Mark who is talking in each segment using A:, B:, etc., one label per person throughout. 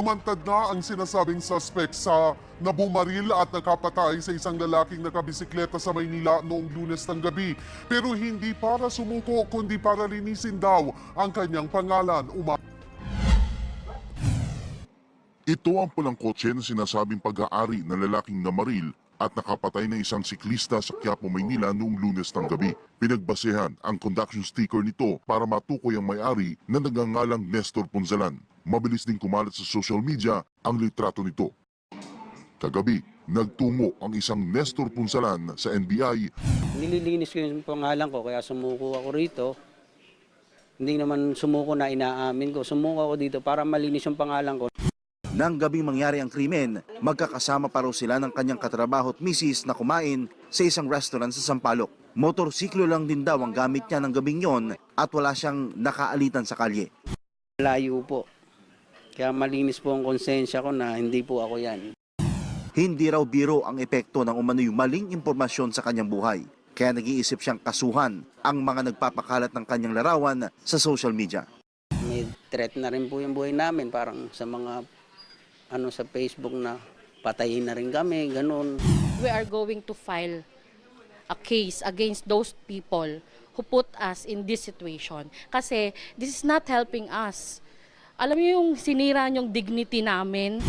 A: Lumantad na ang sinasabing suspect sa nabumaril at nakapatay sa isang lalaking nakabisikleta sa Maynila noong Lunes ng gabi. Pero hindi para sumuko kundi para linisin daw ang kanyang pangalan.
B: Ito ang pulang kotse na sinasabing pag-aari ng lalaking namaril at nakapatay ng isang siklista sa Quiapo, Maynila noong Lunes ng gabi. Pinagbasehan ang conduction sticker nito para matukoy ang may-ari na nagngangalang Nestor Punzalan. Mabilis din kumalat sa social media ang litrato nito. Kagabi, nagtungo ang isang Nestor Punzalan sa NBI.
C: Nililinis ko yung pangalan ko kaya sumuko ako rito. Hindi naman sumuko na inaamin ko. Sumuko ako dito para malinis yung pangalan ko.
D: Nang gabing mangyari ang krimen, magkakasama pa raw sila ng kanyang katrabaho at misis na kumain sa isang restaurant sa Sampaloc. Motorsiklo lang din daw ang gamit niya ng gabing yon at wala siyang nakaalitan sa kalye.
C: Layo po. Kaya malinis po ang konsensya ko na hindi po ako yan.
D: Hindi raw biro ang epekto ng umano'y maling impormasyon sa kanyang buhay. Kaya nag-iisip siyang kasuhan ang mga nagpapakalat ng kanyang larawan sa social media.
C: May threat na rin po yung buhay namin. Parang sa mga sa Facebook na patayin na rin kami, ganun.
E: We are going to file a case against those people who put us in this situation. Kasi this is not helping us. Alam niyo yung sinira niyong dignity namin.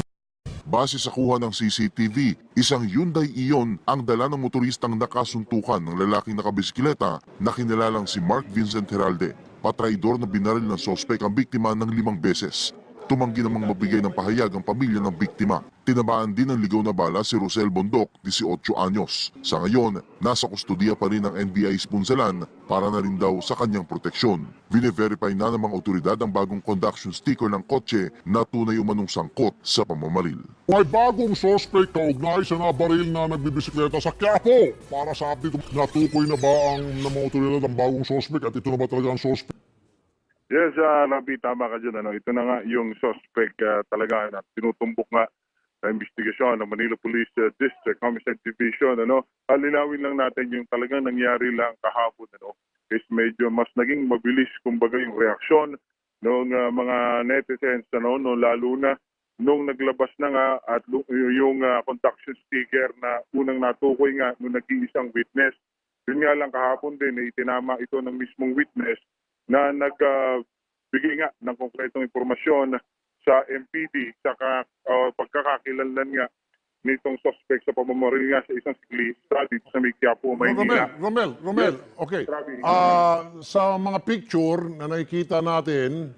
B: Base sa kuha ng CCTV, isang Hyundai Ion ang dala ng motoristang nakasuntukan ng lalaking nakabisikleta na kinilalang si Mark Vincent Heralde. Patraidor na binaril ng sospek ang biktima ng 5 beses. Tumanggi namang mabigay ng pahayag ang pamilya ng biktima. Tinabaan din ng ligaw na bala si Rosel Bondok, 18 anyos. Sa ngayon, nasa kustudiya pa rin ng NBI Punzalan para na rin daw sa kanyang proteksyon. Vine-verify na ng mga otoridad ang bagong conduction sticker ng kotse na tunay umanong sangkot sa pamamaril.
A: May bagong suspect kaugnay sa nabaril na nagbibisikleta sa Quiapo. Para sa update, natukoy na ba ang mga otoridad ang bagong suspect at ito na ba talaga ang suspect?
F: Yes, Rabi, tama ka dyan. Ito na nga yung suspect talaga na tinutumbok nga sa investigasyon ng Manila Police District Homicide Division. Linawin lang natin yung talagang nangyari lang kahapon. Is medyo mas naging mabilis kumbaga yung reaksyon ng mga netizens, lalo na nung naglabas na nga at yung conduction sticker na unang natukoy nga nung nag-iisang witness. Yun nga lang kahapon din, itinama ito ng mismong witness na nagbigay nga ng konkretong impormasyon sa MPD sa pagkakakilanlan nga nitong suspect sa pamamaril nga sa isang siklista dito sa Quiapo, Maynila.
A: Romel,
F: Yes.
A: okay.
F: Rabi.
A: Sa mga picture na nakikita natin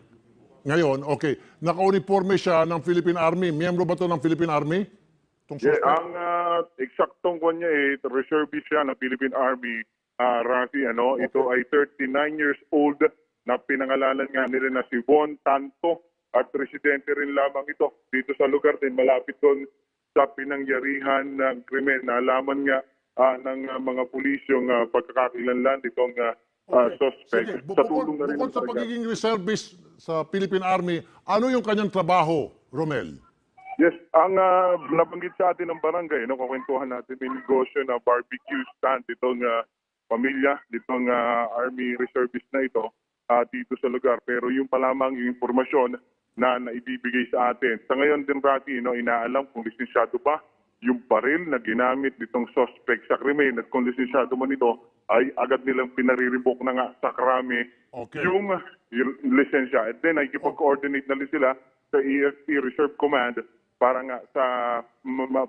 A: ngayon, okay, naka-uniforme siya ng Philippine Army. Miyembro ba ito ng Philippine Army?
F: Yeah, ang eksaktong kwan niya reservist siya ng Philippine Army. Rafi, ito ay 39 years old na pinangalanan nga nila na si Von Tanto at residente rin lamang ito dito sa lugar din malapit doon sa pinangyarihan ng krimen. Nalaman nga ng mga pulis yung pagkakakilanlan itong suspect.
A: Sige,
F: Sa tulong na rin
A: bukod
F: ng
A: sa
F: barangay.
A: pagiging reservist sa Philippine Army, ano yung kanyang trabaho, Romel?
F: Yes, ang nabanggit sa atin ng barangay, kukwentuhan natin, may negosyo na barbecue stand itong pamilya, ditong Army reservist na ito dito sa lugar. Pero yung pa lamang yung informasyon na naibibigay sa atin. Sa ngayon din, Rafi, inaalam kung lisensyado ba yung baril na ginamit nitong suspect sa krimen at kung lisensyado man ito ay agad nilang pinariribok na nga sa krami yung lisensya. At then ay kipag-coordinate na rin sila sa EFP Reserve Command para nga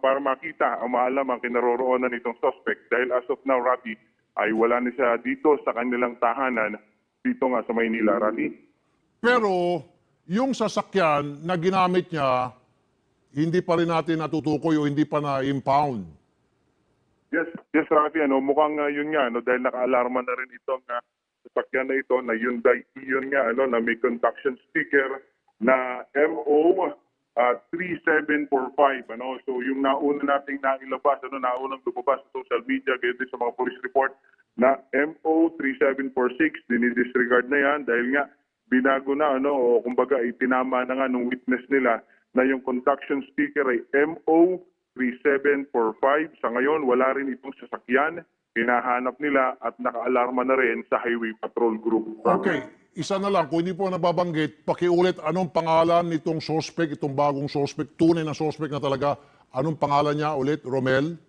F: para makita o maalam ang kinaroroonan nitong suspect. Dahil as of now, Rafi, ay wala na siya dito sa kanilang tahanan dito nga sa Maynila, Rafi.
A: Pero yung sasakyan na ginamit niya, hindi pa rin natin natutukoy o hindi pa na-impound.
F: Yes, Rafi, mukhang yun nga, dahil naka-alarma na rin itong sasakyan na ito na Hyundai Ion nga, na may conduction sticker na MO 3745. So yung nauna nating nailabas, naunang lumabas sa social media, gaya din sa mga police report na MO 3746, dinidisregard na yan dahil nga binago na, o kumbaga itinama na nga nung witness nila na yung conduction sticker ay MO 3745. Sa ngayon, wala rin itong sasakyan. Hinahanap nila at naka-alarma na rin sa Highway Patrol Group.
A: Okay.
G: isa na lang, kung hindi po nababanggit, pakiulit anong pangalan nitong suspect, itong bagong suspect, tunay na suspect na talaga. Anong pangalan niya ulit, Romel?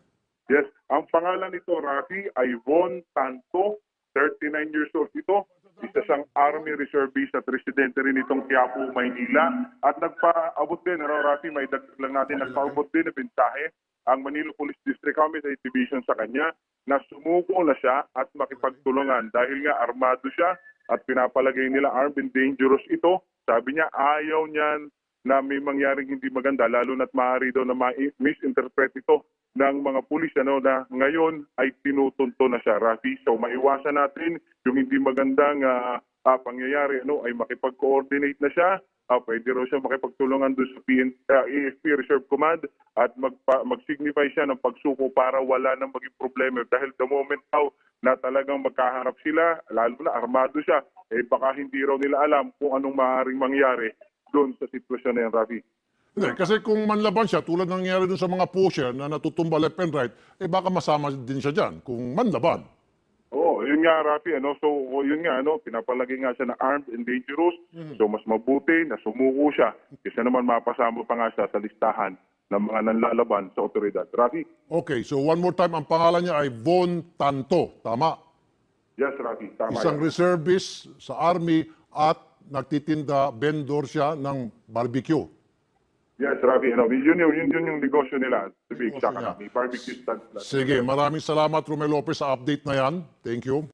F: Yes, ang pangalan nito, Rafi, ay Von Tanto, 39 years old ito. Isa siyang Army Reservist at residente rin itong Quiapo, Maynila. At nagpaabot din, Rafi, may dagdag lang natin, nagpaabot din na mensahe ang Manila Police District Homicide Division sa kanya na sumuko na siya at makipagtulungan dahil nga armado siya at pinapalagay nila armed and dangerous ito. Sabi niya ayaw niyan na may mangyaring hindi maganda lalo na't maaari daw na misinterpret ito ng mga pulis na ngayon ay tinutunto na siya, Rafi. So maiwasan natin yung hindi magandang pangyayari ay makipag-coordinate na siya. Pwede raw siya makipagtulungan doon sa AFP Reserve Command at mag-signify siya ng pagsuko para wala nang maging problema. Dahil the moment na talagang magkaharap sila, lalo na armado siya, baka hindi raw nila alam kung anong maaaring mangyari doon sa sitwasyon na yan, Rafi.
G: Hindi, kasi kung manlaban siya, tulad ng nangyari dun sa mga pusher na natutumba left and right, baka masama din siya dyan kung manlaban.
F: Oo, yun nga, Rafi. So, yun nga, pinapalagay nga siya na armed and dangerous. So, mas mabuti na sumuko siya. Kasi naman mapasama pa nga siya sa listahan ng mga nanlalaban sa otoridad. Rafi?
G: Okay, so one more time, ang pangalan niya ay Von Tanto. Tama?
F: Yes, Rafi. Tama
G: Isang
F: yan.
G: reservist sa Army at nagtitinda, vendor siya ng barbecue.
F: Yes, Rafi. Yun yung negosyo nila. To be exact,
G: niya.
F: may barbecue stand.
G: Sige, maraming salamat Romel Lopez sa update na yan. Thank you.